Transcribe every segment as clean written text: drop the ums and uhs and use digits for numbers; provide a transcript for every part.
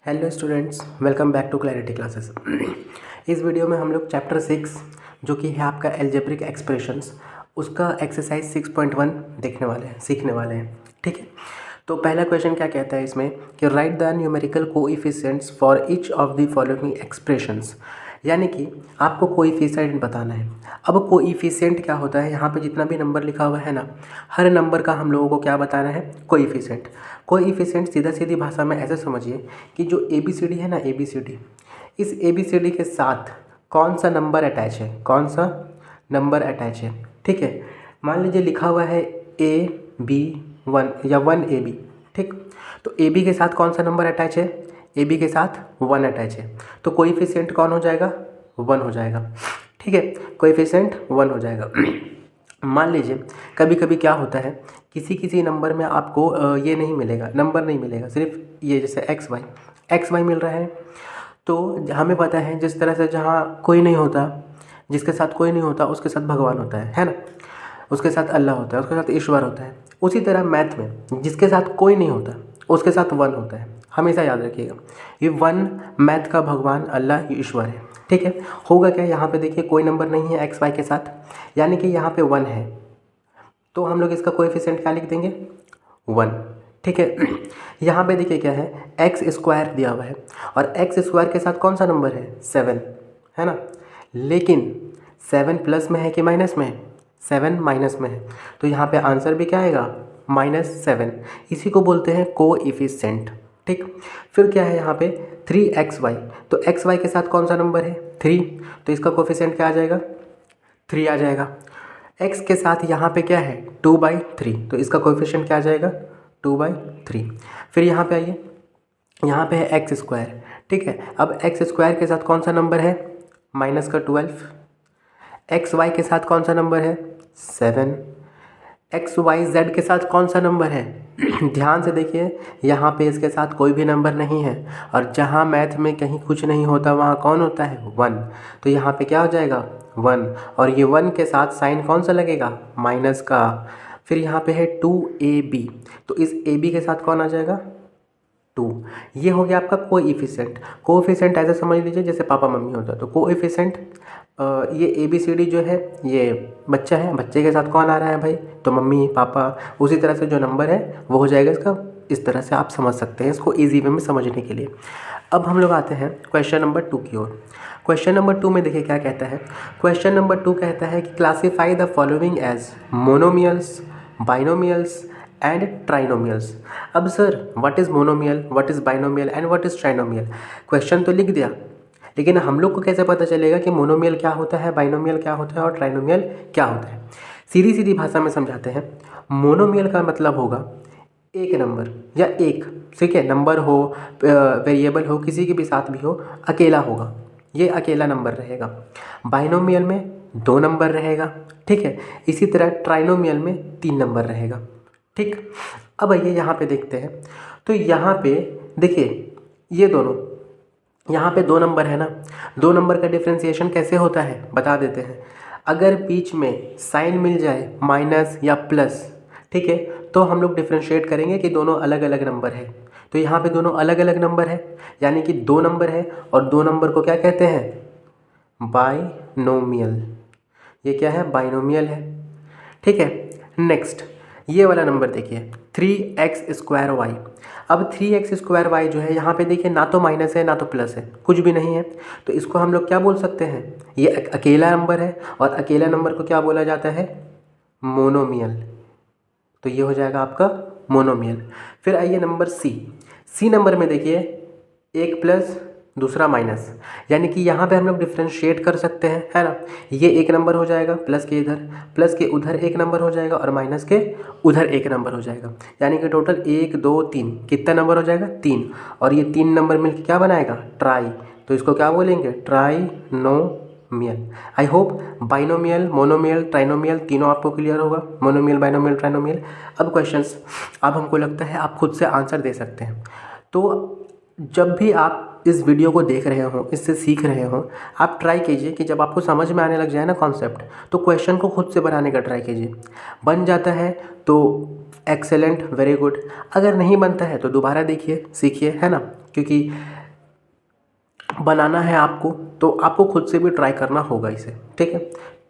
Hello students, welcome back to clarity classes. इस video में हम लोग चैप्टर 6 जो कि है आपका एल्जेब्रिक एक्सप्रेशंस, उसका एक्सरसाइज 6.1 सीखने वाले हैं। ठीक है, तो पहला क्वेश्चन क्या कहता है इसमें कि right the numerical coefficients for each of the following expressions, यानी कि आपको कोएफिशिएंट बताना है। अब कोएफिशिएंट क्या होता है, यहाँ पे जितना भी नंबर लिखा हुआ है ना, हर नंबर का हम लोगों को क्या बताना है, कोएफिशिएंट। कोएफिशिएंट सीधा सीधी भाषा में ऐसे समझिए कि जो ABCD है ना, ABCD, इस ABCD के साथ कौन सा नंबर अटैच है, कौन सा नंबर अटैच है। ठीक है, मान लीजिए लिखा हुआ है AB1 या 1AB। ठीक, तो AB के साथ कौन सा नंबर अटैच है, AB के साथ 1 अटैच है, तो कोएफिशिएंट कौन हो जाएगा, 1 हो जाएगा। ठीक है, कोएफिशिएंट 1 हो जाएगा। मान लीजिए कभी कभी क्या होता है, किसी किसी नंबर में आपको ये नहीं मिलेगा, नंबर नहीं मिलेगा, सिर्फ ये जैसे एक्स वाई मिल रहा है। तो हमें पता है जिस तरह से जहाँ कोई नहीं होता, जिसके साथ कोई नहीं होता उसके साथ भगवान होता है ना, उसके साथ अल्लाह होता है, उसके साथ ईश्वर होता है। उसी तरह मैथ में जिसके साथ कोई नहीं होता उसके साथ 1 होता है, हमेशा याद रखिएगा। ये 1 मैथ का भगवान अल्लाह ईश्वर है। ठीक है, होगा क्या, यहाँ पे देखिए कोई नंबर नहीं है एक्स वाई के साथ, यानी कि यहाँ पे 1 है, तो हम लोग इसका कोएफिशिएंट क्या लिख देंगे, 1। ठीक है, यहाँ पे देखिए क्या है, एक्स स्क्वायर दिया हुआ है और एक्स स्क्वायर के साथ कौन सा नंबर है, 7 है ना। लेकिन 7 प्लस में है कि माइनस में है, 7 माइनस में है, तो यहाँ पे आंसर भी क्या आएगा, -7। इसी को बोलते हैं कोएफिशिएंट। ठीक, फिर क्या है यहाँ पे 3xy, तो xy के साथ कौन सा नंबर है, 3, तो इसका कोएफिशिएंट क्या आ जाएगा, 3 आ जाएगा। x के साथ यहाँ पे क्या है, 2/3, तो इसका कोएफिशिएंट क्या आ जाएगा, 2/3। फिर यहाँ पे आइए, यहाँ पे है एक्स स्क्वायर। ठीक है, अब एक्स स्क्वायर के साथ कौन सा नंबर है, -12। एक्स वाई के साथ कौन सा नंबर है, 7। एक्स वाई जेड के साथ कौन सा नंबर है, ध्यान से देखिए, यहाँ पे इसके साथ कोई भी नंबर नहीं है, और जहाँ मैथ में कहीं कुछ नहीं होता वहाँ कौन होता है, 1, तो यहाँ पे क्या हो जाएगा, 1, और ये 1 के साथ साइन कौन सा लगेगा, माइनस का। फिर यहाँ पे है 2AB, तो इस AB के साथ कौन आ जाएगा, 2। ये हो गया आपका कोएफिशिएंट। कोएफिशिएंट ऐसे समझ लीजिए जैसे पापा मम्मी होता है, तो कोएफिशिएंट ये ABCD जो है ये बच्चा है, बच्चे के साथ कौन आ रहा है भाई, तो मम्मी पापा, उसी तरह से जो नंबर है वो हो जाएगा इसका। इस तरह से आप समझ सकते हैं इसको ईजी वे में समझने के लिए। अब हम लोग आते हैं क्वेश्चन नंबर 2 की ओर। क्वेश्चन नंबर 2 में देखिए क्या कहता है, क्वेश्चन नंबर 2 कहता है कि classify the following as monomials, binomials and trinomials. अब sir what is monomial, what is binomial and what is trinomial, question तो लिख दिया, लेकिन हम लोग को कैसे पता चलेगा कि मोनोमियल क्या होता है, बाइनोमियल क्या होता है और ट्राइनोमियल क्या होता है। सीधी सीधी भाषा में समझाते हैं। मोनोमियल का मतलब होगा एक नंबर या एक, ठीक है, नंबर हो, वेरिएबल हो, किसी के भी साथ भी हो, अकेला होगा, ये अकेला नंबर रहेगा। बाइनोमियल में 2 नंबर रहेगा। ठीक है, इसी तरह ट्राइनोमियल में 3 नंबर रहेगा। ठीक, अब आइए यहाँ पे देखते हैं, तो यहाँ पे देखिए ये दोनों, यहाँ पे 2 नंबर है ना, 2 नंबर का डिफ्रेंसिएशन कैसे होता है बता देते हैं। अगर बीच में साइन मिल जाए माइनस या प्लस, ठीक है, तो हम लोग डिफ्रेंशिएट करेंगे कि दोनों अलग अलग नंबर है। तो यहाँ पे दोनों अलग अलग नंबर है, यानी कि 2 नंबर है, और 2 नंबर को क्या कहते हैं, बाइनोमियल। ये क्या है, बाइनोमियल है। ठीक है, नेक्स्ट ये वाला नंबर देखिए 3x²y। अब 3x² जो है यहाँ पे देखिए, ना तो माइनस है ना तो प्लस है, कुछ भी नहीं है, तो इसको हम लोग क्या बोल सकते हैं, ये अकेला नंबर है, और अकेला नंबर को क्या बोला जाता है, मोनोमियल। तो ये हो जाएगा आपका मोनोमियल। फिर आइए नंबर सी नंबर में देखिए, एक प्लस दूसरा माइनस, यानी कि यहाँ पे हम लोग डिफ्रेंशिएट कर सकते हैं, है ना। ये एक नंबर हो जाएगा, प्लस के इधर, प्लस के उधर एक नंबर हो जाएगा, और माइनस के उधर एक नंबर हो जाएगा, यानी कि टोटल 1 2 3 कितना नंबर हो जाएगा, 3, और ये 3 नंबर मिलकर क्या बनाएगा, ट्राई, तो इसको क्या बोलेंगे, trinomial. I hope binomial, monomial, trinomial तीनों आपको क्लियर होगा, मोनोमियल, बाइनोमियल, ट्राइनोमियल। अब क्वेश्चंस, अब हमको लगता है आप खुद से आंसर दे सकते हैं। तो जब भी आप इस वीडियो को देख रहे हो, इससे सीख रहे हो, आप ट्राई कीजिए कि जब आपको समझ में आने लग जाए ना कॉन्सेप्ट, तो क्वेश्चन को खुद से बनाने का ट्राई कीजिए। बन जाता है तो एक्सेलेंट, वेरी गुड, अगर नहीं बनता है तो दोबारा देखिए, सीखिए, है ना। क्योंकि बनाना है आपको, तो आपको खुद से भी ट्राई करना होगा इसे, ठीक है।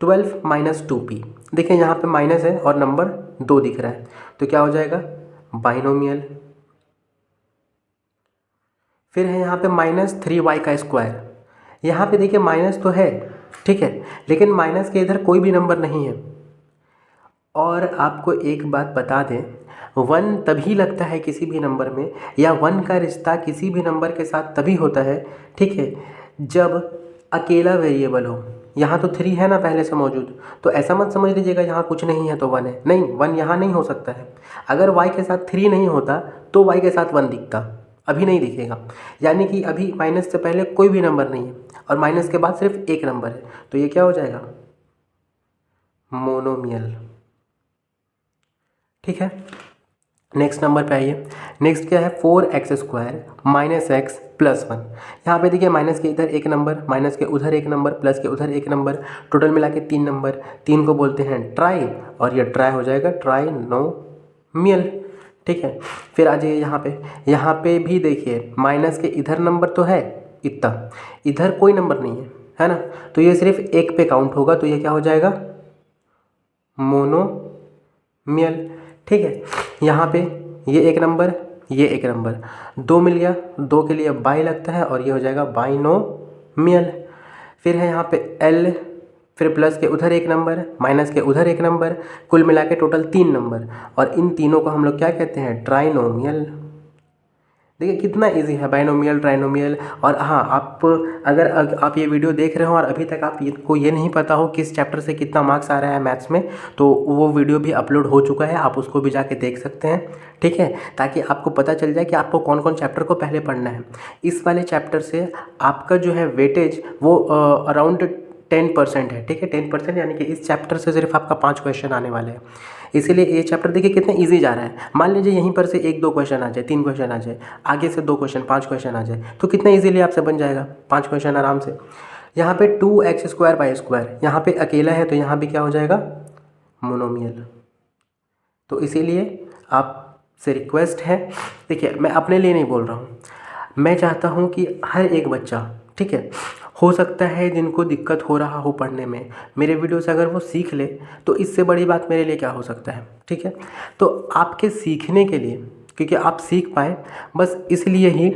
12 माइनस 2p, देखिए यहाँ पे माइनस है और नंबर 2 दिख रहा है, तो क्या हो जाएगा बाइनोमियल। फिर है यहाँ पे माइनस 3y का स्क्वायर, यहाँ पे देखिए माइनस तो है, ठीक है, लेकिन माइनस के इधर कोई भी नंबर नहीं है। और आपको एक बात बता दें, 1 तभी लगता है किसी भी नंबर में, या 1 का रिश्ता किसी भी नंबर के साथ तभी होता है, ठीक है, जब अकेला वेरिएबल हो। यहाँ तो 3 है ना पहले से मौजूद, तो ऐसा मत समझ लीजिएगा यहाँ कुछ नहीं है तो 1 है, नहीं, 1 यहाँ नहीं हो सकता है। अगर y के साथ 3 नहीं होता तो y के साथ 1 दिखता, अभी नहीं दिखेगा। यानी कि अभी माइनस से पहले कोई भी नंबर नहीं है और माइनस के बाद सिर्फ एक नंबर है, तो ये क्या हो जाएगा मोनोमियल, ठीक है। नेक्स्ट नंबर पे आइए, नेक्स्ट क्या है 4x² माइनस एक्स प्लस 1। यहाँ पे देखिए माइनस के इधर एक नंबर, माइनस के उधर एक नंबर, प्लस के उधर एक नंबर, टोटल मिला के 3 नंबर, 3 को बोलते हैं ट्राई, और ये ट्राई हो जाएगा ट्राइनोमियल, ठीक है। फिर आ जाइए यहाँ पे भी देखिए माइनस के इधर नंबर तो है इतना, इधर कोई नंबर नहीं है ना, तो ये सिर्फ एक पे काउंट होगा, तो ये क्या हो जाएगा मोनोमियल, ठीक है। यहाँ पे ये एक नंबर, ये एक नंबर, 2 मिल गया, 2 के लिए बाई लगता है और ये हो जाएगा बाइनोमियल। फिर है यहाँ पे L, फिर प्लस के उधर एक नंबर, माइनस के उधर एक नंबर, कुल मिला के टोटल 3 नंबर, और इन तीनों को हम लोग क्या कहते हैं ट्राइनोमियल। देखिए कितना इजी है बाइनोमियल, ट्राइनोमियल। और हाँ, अगर आप ये वीडियो देख रहे हो और अभी तक आपको ये नहीं पता हो किस चैप्टर से कितना मार्क्स आ रहा है मैथ्स में, तो वो वीडियो भी अपलोड हो चुका है, आप उसको भी जाके देख सकते हैं, ठीक है, ताकि आपको पता चल जाए कि आपको कौन कौन चैप्टर को पहले पढ़ना है। इस वाले चैप्टर से आपका जो है वेटेज वो अराउंड 10% है, ठीक है, 10%, यानी कि इस चैप्टर से सिर्फ आपका 5 क्वेश्चन आने वाले हैं। इसीलिए ये चैप्टर देखिए कितना इजी जा रहा है। मान लीजिए यहीं पर से 1-2 क्वेश्चन आ जाए, 3 क्वेश्चन आ जाए, आगे से 2 क्वेश्चन, 5 क्वेश्चन आ जाए, तो कितना इजीली आपसे बन जाएगा 5 क्वेश्चन आराम से। यहाँ पे 2x² यहाँ पे अकेला है, तो यहाँ भी क्या हो जाएगा मोनोमियल। तो इसीलिए आपसे रिक्वेस्ट है, देखिए मैं अपने लिए नहीं बोल रहा हूँ, मैं चाहता हूँ कि हर एक बच्चा, ठीक है, हो सकता है जिनको दिक्कत हो रहा हो पढ़ने में, मेरे वीडियो से अगर वो सीख ले तो इससे बड़ी बात मेरे लिए क्या हो सकता है, ठीक है। तो आपके सीखने के लिए, क्योंकि आप सीख पाएँ, बस इसलिए ही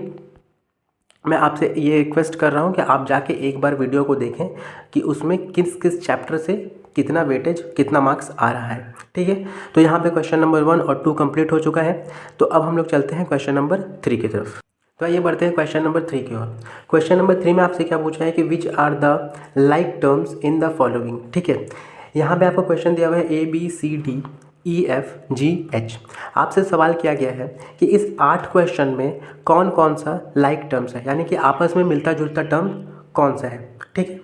मैं आपसे ये रिक्वेस्ट कर रहा हूँ कि आप जाके एक बार वीडियो को देखें कि उसमें किस किस चैप्टर से कितना वेटेज, कितना मार्क्स आ रहा है, ठीक है। तो यहाँ पे क्वेश्चन नंबर 1 और 2 कंप्लीट हो चुका है। तो अब हम लोग चलते हैं क्वेश्चन नंबर 3 की तरफ। तो आइए बढ़ते हैं क्वेश्चन नंबर 3 की ओर। क्वेश्चन नंबर 3 में आपसे क्या पूछा है कि which are the like terms in the following, ठीक है। यहाँ पे आपको क्वेश्चन दिया हुआ है ABCDEFGH। आपसे सवाल किया गया है कि इस 8 क्वेश्चन में कौन कौन सा लाइक टर्म्स है, यानी कि आपस में मिलता जुलता टर्म कौन सा है, ठीक है।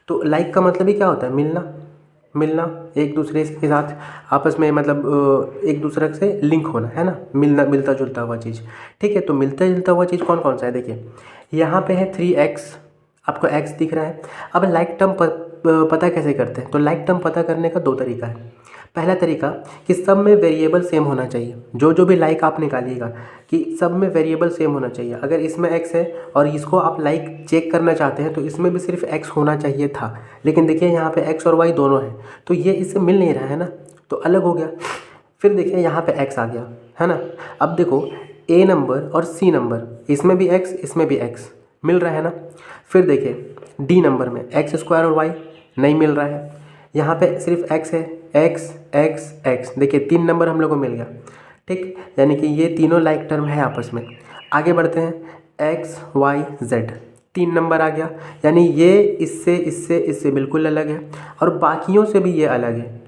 तो लाइक का मतलब ही क्या होता है मिलना, एक दूसरे के साथ आपस में, मतलब एक दूसरे से लिंक होना, है ना, मिलता जुलता हुआ चीज़, ठीक है। तो मिलता जुलता हुआ चीज़ कौन कौन सा है, देखिए यहाँ पे है 3x, आपको x दिख रहा है। अब लाइक टर्म पता कैसे करते हैं, तो लाइक टर्म पता करने का 2 तरीका है। पहला तरीका कि सब में वेरिएबल सेम होना चाहिए, जो भी लाइक आप निकालिएगा कि सब में वेरिएबल सेम होना चाहिए। अगर इसमें x है और इसको आप लाइक चेक करना चाहते हैं तो इसमें भी सिर्फ x होना चाहिए था, लेकिन देखिए यहाँ पे x और y दोनों हैं, तो ये इससे मिल नहीं रहा है ना, तो अलग हो गया। फिर देखिए यहाँ पे x आ गया, है ना। अब देखो a नंबर और c नंबर, इसमें भी x, इसमें भी x मिल रहा है ना। फिर देखिए d नंबर में x² और y नहीं मिल रहा है, यहाँ पे सिर्फ x है, x x x, देखिए 3 नंबर हम लोग को मिल गया, ठीक, यानी कि ये तीनों लाइक टर्म है आपस में। आगे बढ़ते हैं x y z, 3 नंबर आ गया, यानी ये इससे बिल्कुल अलग है और बाकियों से भी ये अलग है,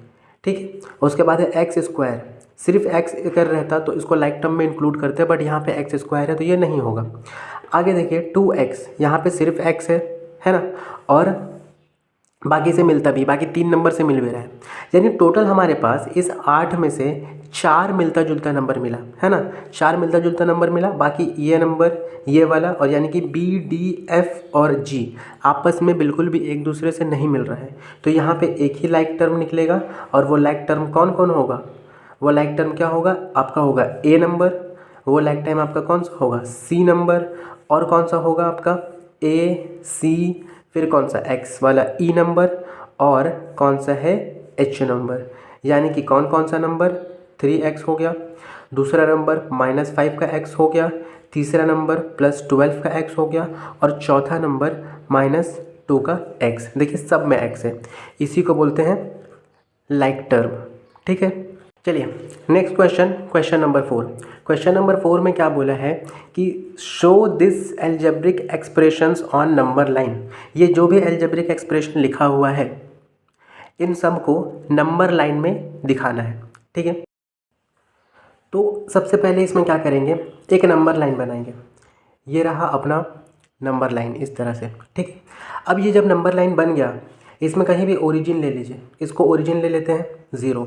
ठीक। उसके बाद है x², सिर्फ x अगर रहता तो इसको लाइक टर्म में इंक्लूड करते, बट यहाँ पे x² है तो ये नहीं होगा। आगे देखिए 2x, यहाँ पे सिर्फ x है ना, और बाकी से मिलता भी, बाकी 3 नंबर से मिल भी रहा है, यानी टोटल हमारे पास इस 8 में से 4 मिलता जुलता नंबर मिला, है ना, 4 मिलता जुलता नंबर मिला। बाकी ये नंबर, ये वाला, और यानी कि B D F और G आपस में बिल्कुल भी एक दूसरे से नहीं मिल रहा है, तो यहाँ पे एक ही लाइक टर्म निकलेगा। और वो लाइक टर्म कौन कौन होगा, वो लाइक टर्म क्या होगा आपका, होगा A नंबर, वो लाइक टाइम आपका कौन सा होगा, सी नंबर, और कौन सा होगा आपका ए सी, फिर कौन सा एक्स वाला ई नंबर, और कौन सा है एच नंबर। यानी कि कौन कौन सा नंबर, 3x हो गया, दूसरा नंबर -5 का x हो गया, तीसरा नंबर +12 का x हो गया, और चौथा नंबर -2 का x। देखिए सब में x है, इसी को बोलते हैं लाइक टर्म। ठीक है, चलिए next question, question number 4। Question number 4 में क्या बोला है कि show this algebraic expressions on number line. ये जो भी एल्जेब्रिक एक्सप्रेशन लिखा हुआ है इन सब को नंबर लाइन में दिखाना है। ठीक है, तो सबसे पहले इसमें क्या करेंगे, एक नंबर लाइन बनाएंगे। ये रहा अपना नंबर लाइन इस तरह से। ठीक है, अब ये जब नंबर लाइन बन गया, इसमें कहीं भी ओरिजिन ले लीजिए, इसको ओरिजिन ले लेते हैं 0।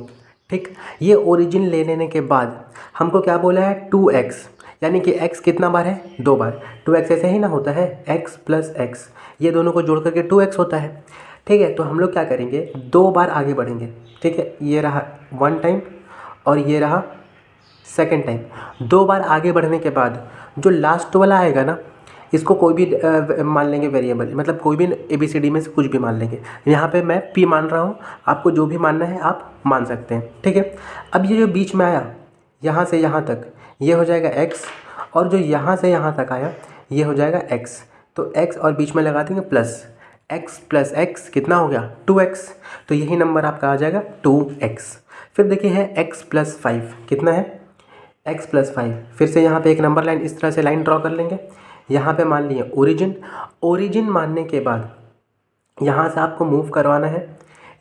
ठीक, ये ओरिजिन ले लेने के बाद हमको क्या बोला है 2x, यानी कि x कितना बार है, 2 बार। 2x ऐसे ही ना होता है, x + x, ये दोनों को जोड़ करके 2x होता है। ठीक है, तो हम लोग क्या करेंगे, 2 बार आगे बढ़ेंगे। ठीक है, ये रहा 1 टाइम और ये रहा सेकेंड टाइम। 2 बार आगे बढ़ने के बाद जो लास्ट वाला आएगा ना, इसको कोई भी मान लेंगे वेरिएबल, मतलब कोई भी ABCD में से कुछ भी मान लेंगे। यहाँ पे मैं P मान रहा हूँ, आपको जो भी मानना है आप मान सकते हैं। ठीक है, अब ये जो बीच में आया यहाँ से यहाँ तक, ये हो जाएगा x, और जो यहाँ से यहाँ तक आया ये हो जाएगा x। तो x और बीच में लगा देंगे प्लस, x + x कितना हो गया 2x, तो यही नंबर आपका आ जाएगा 2x। फिर देखिए है x + 5 कितना है, x + 5। फिर से यहाँ पे एक नंबर लाइन इस तरह से लाइन ड्रॉ कर लेंगे। यहाँ पे मान लिए ओरिजिन, ओरिजिन मानने के बाद यहाँ से आपको मूव करवाना है।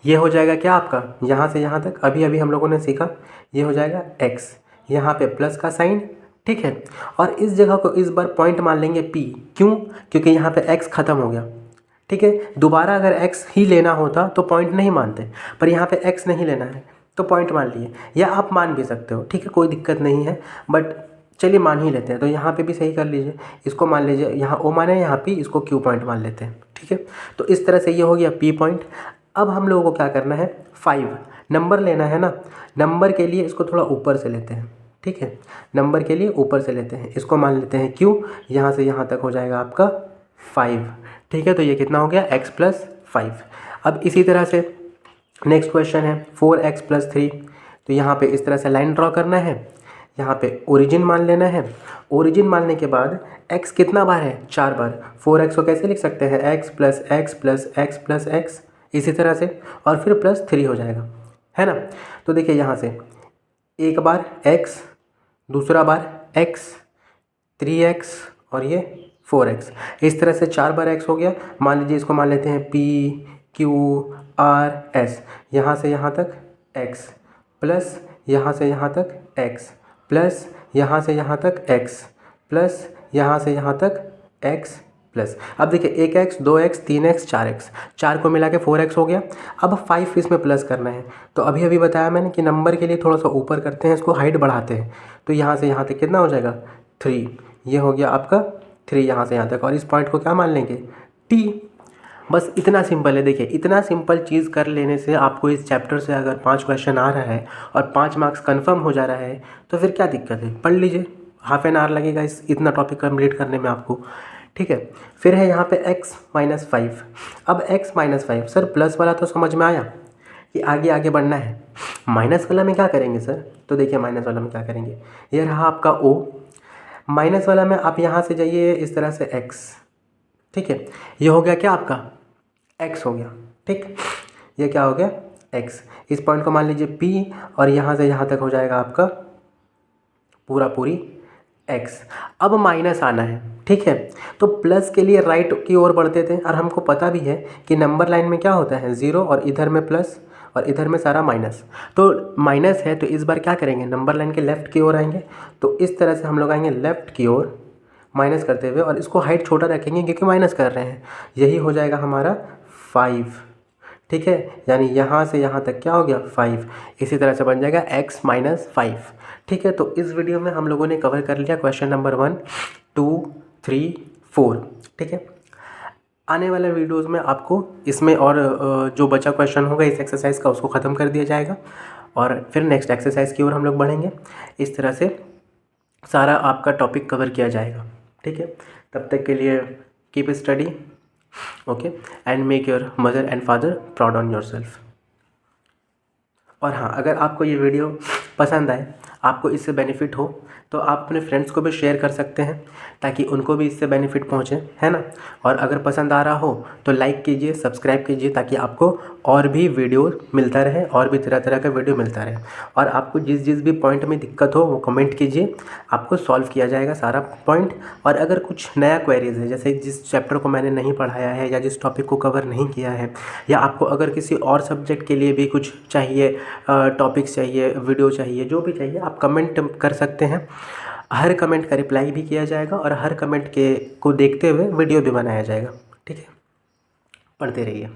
ये हो जाएगा क्या आपका, यहाँ से यहाँ तक अभी अभी हम लोगों ने सीखा, ये हो जाएगा x, यहाँ पे प्लस का साइन। ठीक है, और इस जगह को इस बार पॉइंट मान लेंगे P। क्यों, क्योंकि यहाँ पे x ख़त्म हो गया। ठीक है, दोबारा अगर x ही लेना होता तो पॉइंट नहीं मानते, पर यहाँ पे x नहीं लेना है तो पॉइंट मान लिए, या आप मान भी सकते हो। ठीक है, कोई दिक्कत नहीं है, बट चलिए मान ही लेते हैं। तो यहाँ पे भी सही कर लीजिए, इसको मान लीजिए यहाँ O माने, यहाँ P, इसको Q पॉइंट मान लेते हैं। ठीक है, तो इस तरह से ये हो गया P पॉइंट। अब हम लोगों को क्या करना है, 5 नंबर लेना है ना, नंबर के लिए इसको थोड़ा ऊपर से लेते हैं। ठीक है, नंबर के लिए ऊपर से लेते हैं, इसको मान लेते हैं Q, यहाँ से यहाँ तक हो जाएगा आपका 5। ठीक है, तो ये कितना हो गया x + 5। अब इसी तरह से नेक्स्ट क्वेश्चन है 4x + 3। तो यहाँ पे इस तरह से लाइन ड्रॉ करना है, यहाँ पे ओरिजिन मान लेना है। ओरिजिन मानने के बाद x कितना बार है, 4 बार। 4x को कैसे लिख सकते हैं, x + x + x + x, इसी तरह से, और फिर +3 हो जाएगा, है ना। तो देखिए यहाँ से एक बार x, दूसरा बार x, 3x, और ये 4x, इस तरह से 4 बार x हो गया। मान लीजिए इसको मान लेते हैं P Q R S, यहाँ से यहाँ तक x, प्लस यहाँ से यहाँ तक x, प्लस यहाँ से यहाँ तक x, प्लस यहाँ से यहाँ तक x प्लस। अब देखिए 1x 2x 3x 4x, 4 को मिला के 4x हो गया। अब 5 इसमें प्लस करना है, तो अभी अभी बताया मैंने कि नंबर के लिए थोड़ा सा ऊपर करते हैं, इसको हाइट बढ़ाते हैं। तो यहाँ से यहाँ तक कितना हो जाएगा 3, ये हो गया आपका 3 यहाँ से यहाँ तक, और इस पॉइंट को क्या मान लेंगे T। बस इतना सिंपल है। देखिए इतना सिंपल चीज़ कर लेने से आपको इस चैप्टर से अगर 5 क्वेश्चन आ रहा है और 5 मार्क्स कंफर्म हो जा रहा है तो फिर क्या दिक्कत है, पढ़ लीजिए। हाफ एन आवर लगेगा इस इतना टॉपिक कंप्लीट करने में आपको। ठीक है, फिर है यहाँ पे x - 5। अब x - 5 सर, प्लस वाला तो समझ में आया कि आगे आगे बढ़ना है। माइनस वाला में क्या करेंगे सर, तो देखिए माइनस वाला में क्या करेंगे, ये रहा आपका O। माइनस वाला में आप यहाँ से जाइए इस तरह से x। ठीक है, ये हो गया क्या आपका x हो गया। ठीक, ये क्या हो गया x। इस पॉइंट को मान लीजिए P, और यहाँ से यहाँ तक हो जाएगा आपका पूरा पूरी x। अब माइनस आना है। ठीक है, तो प्लस के लिए राइट की ओर बढ़ते थे, और हमको पता भी है कि नंबर लाइन में क्या होता है 0, और इधर में प्लस, और इधर में सारा माइनस। तो माइनस है तो इस बार क्या करेंगे, नंबर लाइन के लेफ़्ट की ओर आएंगे। तो इस तरह से हम लोग आएंगे लेफ़्ट की ओर माइनस करते हुए, और इसको हाइट छोटा रखेंगे क्योंकि माइनस कर रहे हैं। यही हो जाएगा हमारा 5। ठीक है, यानी यहाँ से यहाँ तक क्या हो गया 5। इसी तरह से बन जाएगा x - 5। ठीक है, तो इस वीडियो में हम लोगों ने कवर कर लिया क्वेश्चन नंबर 1 2 3 4। ठीक है, आने वाले वीडियोस में आपको इसमें और जो बचा क्वेश्चन होगा इस एक्सरसाइज का उसको ख़त्म कर दिया जाएगा, और फिर नेक्स्ट एक्सरसाइज की ओर हम लोग बढ़ेंगे। इस तरह से सारा आपका टॉपिक कवर किया जाएगा। ठीक है, तब तक के लिए keep study, okay, and make your mother and father proud on your self. और हाँ, अगर आपको ये वीडियो पसंद आए, आपको इससे बेनिफिट हो, तो आप अपने फ्रेंड्स को भी शेयर कर सकते हैं ताकि उनको भी इससे बेनिफिट पहुँचे, है ना। और अगर पसंद आ रहा हो तो लाइक कीजिए, सब्सक्राइब कीजिए, ताकि आपको और भी वीडियो मिलता रहे, और भी तरह तरह का वीडियो मिलता रहे। और आपको जिस जिस भी पॉइंट में दिक्कत हो वो कमेंट कीजिए, आपको सॉल्व किया जाएगा सारा पॉइंट। और अगर कुछ नया क्वेरीज है, जैसे जिस चैप्टर को मैंने नहीं पढ़ाया है या जिस टॉपिक को कवर नहीं किया है, या आपको अगर किसी और सब्जेक्ट के लिए भी कुछ चाहिए, टॉपिक्स चाहिए, वीडियो चाहिए, जो भी चाहिए आप कमेंट कर सकते हैं। हर कमेंट का रिप्लाई भी किया जाएगा और हर कमेंट को देखते हुए वीडियो भी बनाया जाएगा। ठीक है, पढ़ते रहिए।